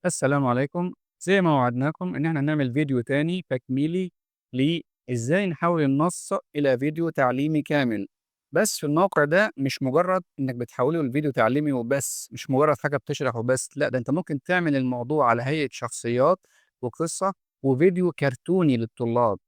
السلام عليكم. زي ما وعدناكم إن إحنا نعمل فيديو تاني تكميلي لإزاي نحول النص إلى فيديو تعليمي كامل. بس في الموقع ده مش مجرد إنك بتحوله لفيديو تعليمي وبس، مش مجرد حاجة بتشرح وبس، لا ده أنت ممكن تعمل الموضوع على هيئة شخصيات وقصة وفيديو كرتوني للطلاب.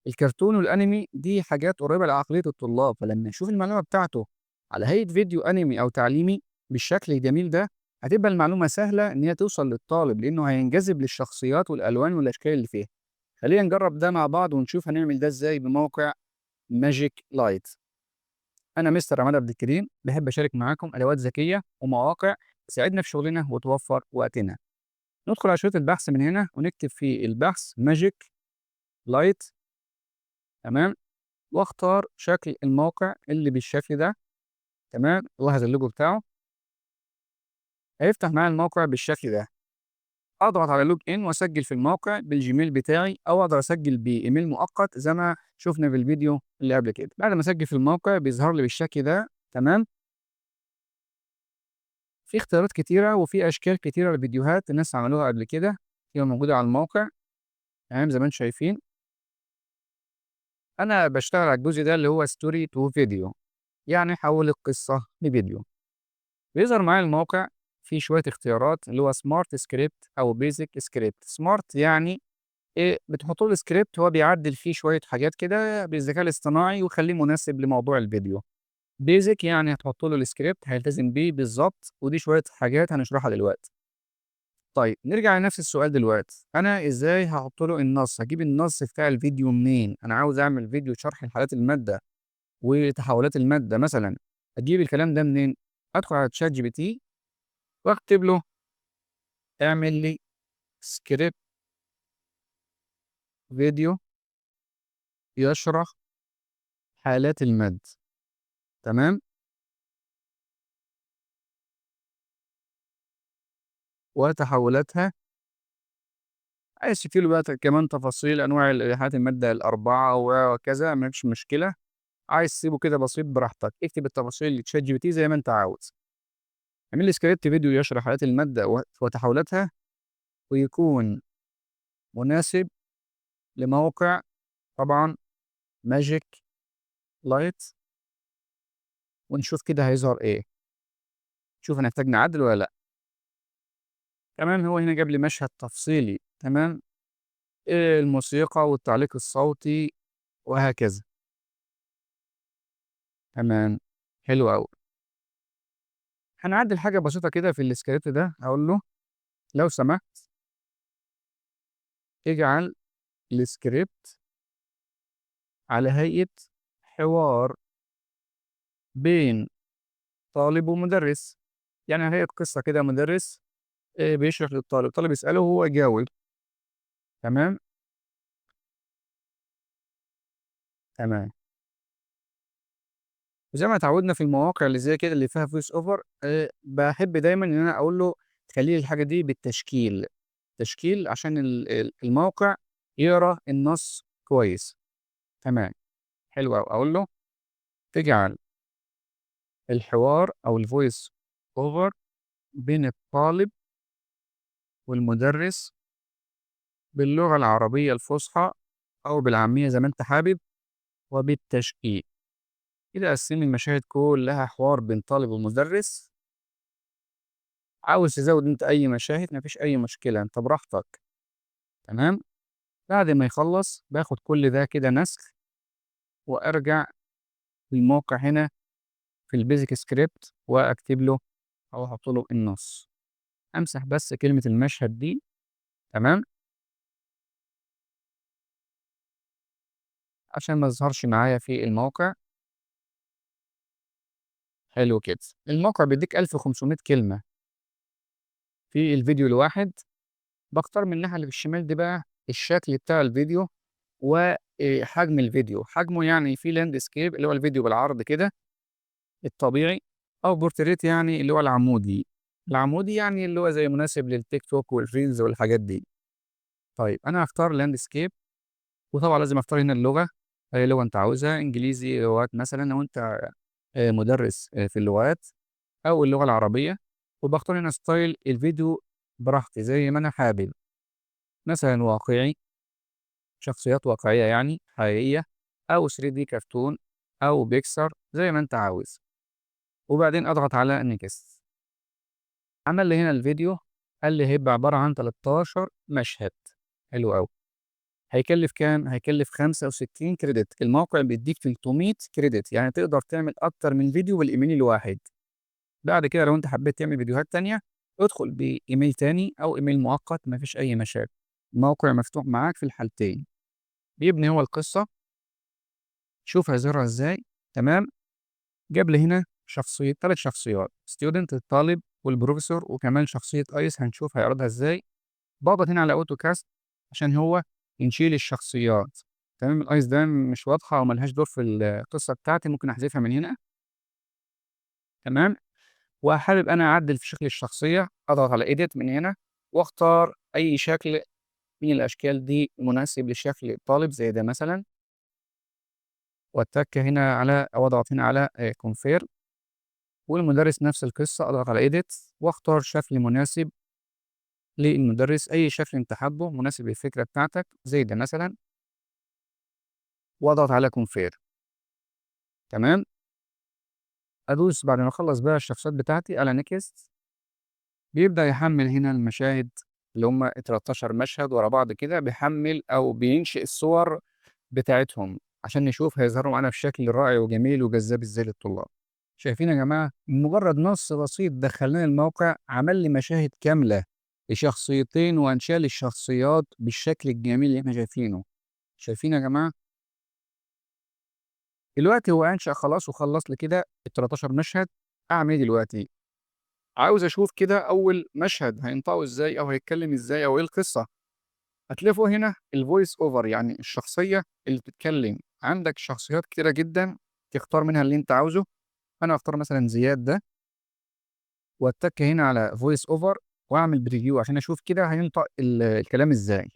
الكرتون والأنمي دي حاجات قريبة لعقلية الطلاب، فلما يشوف المعلومة بتاعته على هيئة فيديو أنمي أو تعليمي بالشكل الجميل ده، هتبقى المعلومة سهلة إن هي توصل للطالب لأنه هينجذب للشخصيات والألوان والأشكال اللي فيها. خلينا نجرب ده مع بعض ونشوف هنعمل ده إزاي بموقع ماجيك لايت. أنا مستر عماد عبد الكريم، بحب أشارك معاكم أدوات ذكية ومواقع تساعدنا في شغلنا وتوفر وقتنا. ندخل على شريط البحث من هنا ونكتب في البحث ماجيك لايت. تمام. واختار شكل الموقع اللي بالشكل ده. تمام، لاحظ اللوجو بتاعه. هيفتح معايا الموقع بالشكل ده. اضغط على لوج ان واسجل في الموقع بالجيميل بتاعي او اقدر اسجل بايميل مؤقت زي ما شفنا في الفيديو اللي قبل كده. بعد ما اسجل في الموقع بيظهر لي بالشكل ده. تمام. في اختيارات كتيره وفي اشكال كتيره لفيديوهات الناس عملوها قبل كده، هي موجوده على الموقع. تمام زي ما انتم شايفين. انا بشتغل على الجزء ده اللي هو ستوري تو فيديو، يعني حول القصه لفيديو. بيظهر معايا الموقع فيه شوية اختيارات اللي هو سمارت سكريبت أو بيزك سكريبت. سمارت يعني إيه؟ بتحط له السكريبت هو بيعدل فيه شوية حاجات كده بالذكاء الاصطناعي ويخليه مناسب لموضوع الفيديو. بيزك يعني هتحط له السكريبت هيلتزم بيه بالظبط، ودي شوية حاجات هنشرحها دلوقتي. طيب نرجع لنفس السؤال دلوقتي، أنا إزاي هحط له النص؟ هجيب النص بتاع الفيديو منين؟ أنا عاوز أعمل فيديو شرح لحالات المادة وتحولات المادة مثلا، أجيب الكلام ده منين؟ أدخل على تشات جي بي تي واكتب له اعمل لي سكريبت فيديو يشرح حالات المد. تمام. وتحولاتها. عايز تكتب له بقى كمان تفاصيل انواع حالات الماده الاربعه وكذا، مفيش مشكله. عايز تسيبه كده بسيط براحتك، اكتب التفاصيل لتشات جي بي تي زي ما انت عاوز. اعمل لي سكريبت فيديو يشرح حالات الماده وتحولاتها، ويكون مناسب لموقع طبعا ماجيك لايت. ونشوف كده هيظهر ايه. شوف هنحتاج نعدل ولا لا. تمام، هو هنا جاب لي مشهد تفصيلي. تمام. الموسيقى والتعليق الصوتي وهكذا. تمام. حلو أوي. هنعدل حاجة بسيطة كده في الscript ده، هاقول له لو سمحت اجعل الscript على هيئة حوار بين طالب ومدرس، يعني على هيئة قصة كده مدرس بيشرح للطالب، الطالب يسأله وهو يجاوب. تمام. تمام. وزي ما اتعودنا في المواقع اللي زي كده اللي فيها voice over، باحب دايمًا إن أنا أقول له خلّي لي الحاجة دي بالتشكيل. تشكيل عشان الموقع يقرا النص كويس. تمام. حلو أوي. أقول له تجعل الحوار أو الvoice over بين الطالب والمدرس باللغة العربية الفصحى أو بالعامية زي ما أنت حابب وبالتشكيل. كده قسِّم لي المشاهد كلّها حوار بين طالب ومدرس. عاوز تزوّد أنت أي مشاهد ما فيش أي مشكلة، أنت براحتك. تمام. بعد ما يخلّص باخد كل ده كده نسخ وأرجع للموقع هنا في الbasic script وأكتب له أو أحط له النص. أمسح بس كلمة المشهد دي. تمام. عشان ما يظهرش معايا في الموقع. حلو كده. الموقع بيدّيك 1500 كلمة في الفيديو الواحد. باختار من الناحية اللي في الشمال دي بقى الشكل بتاع الفيديو حجم الفيديو. حجمه يعني في landscape اللي هو الفيديو بالعرض كده الطبيعي، أو portrait يعني اللي هو العمودي. العمودي يعني اللي هو زي مناسب للتيك توك والreels والحاجات دي. طيب أنا هاختار landscape. وطبعًا لازم أختار هنا اللغة، أي لغة أنت عاوزها، إنجليزي، لغات مثلًا لو أنت مُدرِّس في اللغات، أو اللغة العربية. وباختار هنا style الفيديو براحتي زي ما أنا حابب، مثلًا واقعي، شخصيات واقعية يعني حقيقية، أو 3D كرتون، أو Pixar زي ما أنت عاوز، وبعدين أضغط على Next. عمل لي هنا الفيديو، قال لي هيبقى عبارة عن 13 مشهد، حلو أوي. هيكلف كام؟ هيكلف 65 كريدت، الموقع بيديك 300 كريدت، يعني تقدر تعمل أكتر من فيديو بالإيميل الواحد. بعد كده لو أنت حبيت تعمل فيديوهات تانية، ادخل بإيميل تاني أو إيميل مؤقت، ما فيش أي مشاكل، الموقع مفتوح معاك في الحالتين. بيبني هو القصة، شوف هيظهرها إزاي. تمام. جاب لي هنا 3 شخصيات، student الطالب والبروفيسور، وكمان شخصية ايس هنشوف هيعرضها ازاي. باضغط هنا على اوتوكاست عشان هو ينشيل الشخصيات. تمام. الايس ده مش واضحة او ملهاش دور في القصة بتاعتي، ممكن احذفها من هنا. تمام. وحابب انا اعدل في شكل الشخصية، اضغط على ايديت من هنا، واختار اي شكل من الاشكال دي مناسب لشكل الطالب زي ده مثلا، واتك هنا على او اضغط هنا على كونفير. والمدرس نفس القصة، أضغط على edit واختار شكل مناسب للمدرس، أي شكل أنت حابه مناسب للفكرة بتاعتك زي ده مثلا، وأضغط على confirm. تمام. أدوس بعد ما أخلص بقى الشخصيات بتاعتي على next. بيبدأ يحمل هنا المشاهد اللي هم 13 مشهد ورا بعض كده، بيحمل أو بينشئ الصور بتاعتهم عشان نشوف هيظهروا معانا بشكل رائع وجميل وجذاب إزاي للطلاب. شايفين يا جماعة؟ مجرد نص بسيط دخلناه الموقع، عمل لي مشاهد كاملة لشخصيتين، وأنشال الشخصيات بالشكل الجميل اللي احنا شايفينه. شايفين يا جماعة؟ دلوقتي هو أنشأ خلاص وخلص لي كده ال 13 مشهد. أعمل إيه دلوقتي؟ عاوز أشوف كده أول مشهد هينطقه إزاي أو هيتكلم إزاي أو إيه القصة. هتلاقي فوق هنا الفويس أوفر، يعني الشخصية اللي بتتكلم. عندك شخصيات كتيرة جدا، تختار منها اللي أنت عاوزه. أنا هختار مثلا زياد ده، واتك هنا على فويس اوفر، واعمل بريفيو عشان اشوف كده هينطق الكلام ازاي.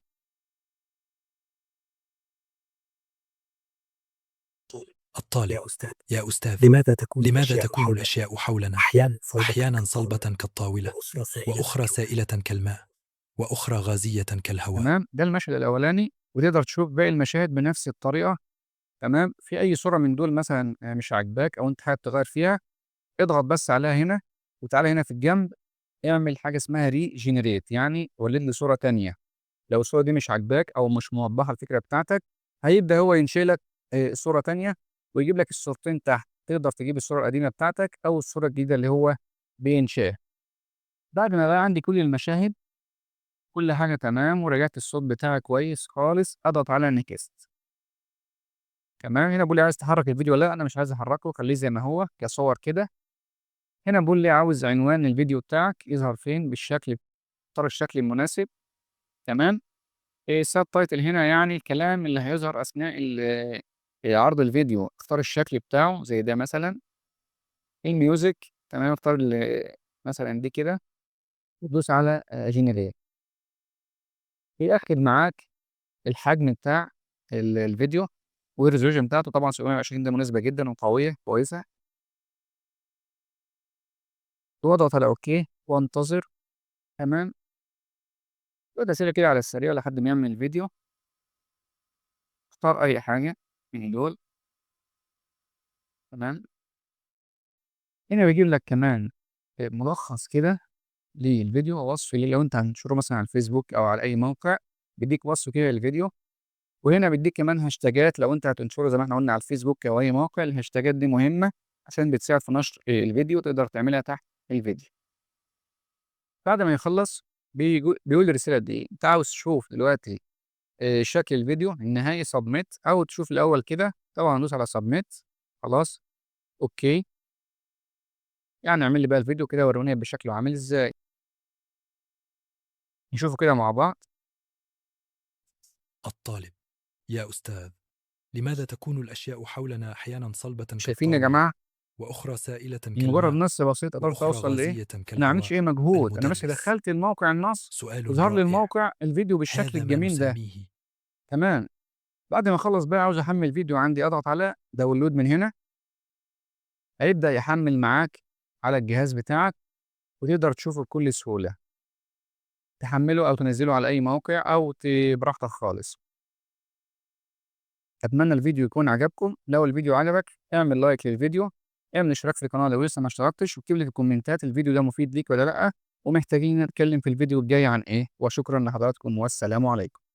الطالب: يا أستاذ، يا أستاذ، لماذا تكون لماذا الأشياء تكون حولنا الأشياء حولنا أحيانا أحيانا صلبة صلبة كالطاولة، وأخرى وأخرى سائلة سائلة كالماء، وأخرى غازية كالهواء؟ تمام. ده المشهد الاولاني، وتقدر تشوف باقي المشاهد بنفس الطريقه. تمام. في اي صوره من دول مثلا مش عاجباك او انت حابب تغير فيها، اضغط بس عليها هنا، وتعالى هنا في الجنب، اعمل حاجه اسمها ري جنريت، يعني ولد لي صوره تانية. لو الصوره دي مش عاجباك او مش موضحه الفكره بتاعتك، هيبدا هو ينشئ لك صوره تانية، ويجيب لك الصورتين تحت. تقدر تجيب الصوره القديمه بتاعتك او الصوره الجديده اللي هو بينشئها. بعد ما بقى عندي كل المشاهد، كل حاجه تمام، ورجعت الصوت بتاعي كويس خالص، اضغط على نيكست. تمام. هنا بيقول لي عايز تحرك الفيديو ولا لا؟ انا مش عايز احركه، خليه زي ما هو كصور كده. هنا بيقول لي عاوز عنوان الفيديو بتاعك يظهر فين بالشكل، اختار الشكل المناسب. تمام. السب تايتل هنا يعني الكلام اللي هيظهر اثناء عرض الفيديو، اختار الشكل بتاعه زي ده مثلا. الميوزك، تمام، اختار مثلا دي كده، وتدوس على جنريت. ياخد معاك الحجم بتاع الفيديو، والريزولوشن بتاعته طبعا 720، ده مناسبه جدا وقويه كويسه. واضغط على اوكي وانتظر. تمام. اقعد اسئله كده على السريع لحد ما يعمل الفيديو. اختار اي حاجه من دول. تمام. هنا بيجيب لك كمان ملخص كده للفيديو، ووصف ليه لو انت هتنشره مثلا على الفيسبوك او على اي موقع، بيديك وصف كده للفيديو. وهنا بيديك كمان هاشتاجات لو انت هتنشره زي ما احنا قلنا على الفيسبوك او اي موقع. الهاشتاجات دي مهمه عشان بتساعد في نشر الفيديو، تقدر تعملها تحت الفيديو. بعد ما يخلص بيقول لي الرساله دي انت عاوز تشوف دلوقتي شكل الفيديو النهائي سبميت، او تشوف الاول كده. طبعا ندوس على سبميت. خلاص. اوكي. يعني اعمل لي بقى الفيديو كده، وروني بشكله عامل ازاي. نشوفه كده مع بعض. الطالب: يا أستاذ، لماذا تكون الأشياء حولنا أحيانا صلبة شايفين يا كالطاولة، جماعه؟ وأخرى سائلة مجرد كالماء، نص بسيط قدرت وأخرى اوصل لايه. غازية انا ما عملتش كالهواء؟ ايه مجهود، انا بس المدرس: دخلت الموقع النص، سؤال وظهر لي رائع، الموقع الفيديو بالشكل هذا ما الجميل ده. نسميه. تمام. بعد ما اخلص بقى عاوز احمل فيديو عندي، اضغط على داونلود من هنا. هيبدا يحمل معاك على الجهاز بتاعك، وتقدر تشوفه بكل سهوله. تحمّله أو تنزّله على أي موقع أو براحتك خالص. أتمنى الفيديو يكون عجبكم، لو الفيديو عجبك اعمل لايك للفيديو، اعمل اشتراك في القناة لو لسه ما اشتركتش، واكتب لي في الكومنتات الفيديو ده مفيد ليك والّا لأ، ومحتاجين نتكلم في الفيديو الجاي عن إيه، وشكرًا لحضراتكم والسلام عليكم.